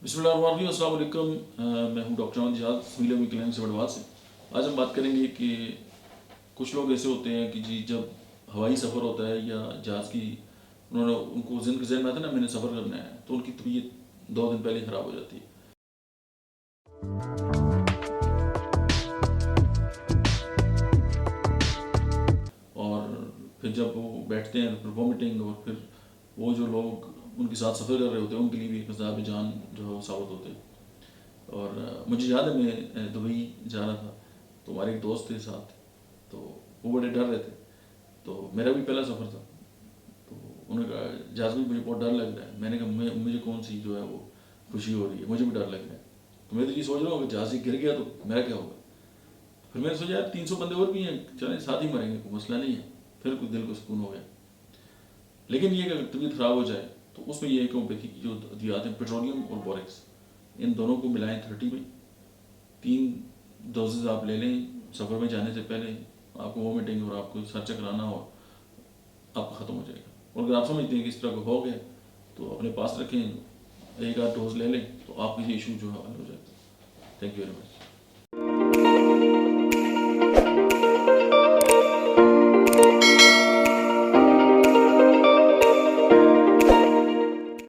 बिस्मिल्लाहिर्रहमानिर्रहीम, अस्सलाम वालेकुम। मैं हूं डॉक्टर अहमद जहाद सिविल क्लिनिक से बड़वाल से। आज हम बात करेंगे कि कुछ लोग ऐसे होते हैं कि जी जब हवाई सफ़र होता है या जहाज़ की उनको जहन में आता है ना मैंने सफ़र करना है, तो उनकी तबीयत 2 दिन पहले ख़राब हो जाती है। और फिर जब वो बैठते हैं तो फिर वॉमिटिंग, और फिर वो जो लोग उनके साथ सफ़र कर रहे होते हैं उनके लिए भी एक अज़ाब जान जो है साबित होते हैं। और मुझे याद है मैं दुबई जा रहा था, तो हमारे एक दोस्त थे साथ, तो वो बड़े डर रहे थे। तो मेरा भी पहला सफ़र था, तो उन्होंने कहा जहाज़ में मुझे बहुत डर लग रहा है। मैंने कहा मुझे कौन सी जो है वो खुशी हो रही है, मुझे भी डर लग रहा है। तो मैं तो ये सोच रहा हूँ कि जहाज़ ही गिर गया तो मेरा क्या होगा। फिर मैंने सोचा यार 300 बंदे और भी हैं, चलें साथ ही मरेंगे, कोई मसला नहीं है। फिर कुछ दिल को सुकून हो गया। लेकिन ये कि अगर तबीयत ख़राब हो जाए तो उसमें ये है कि होम्योपैथी की जो अद्वियात हैं पेट्रोलियम और बोरेक्स, इन दोनों को मिलाएं 30 में, 3 डोजेज आप ले लें। सफ़र में जाने से पहले आपको वॉमिटिंग और आपको सर चकराना हो आपका ख़त्म हो जाएगा। और अगर आप समझते हैं कि इस तरह का हो गया तो अपने पास रखें, एक आध डोज ले लें तो आपके ये इशू जो है हल हो जाएगा। Thank you very much.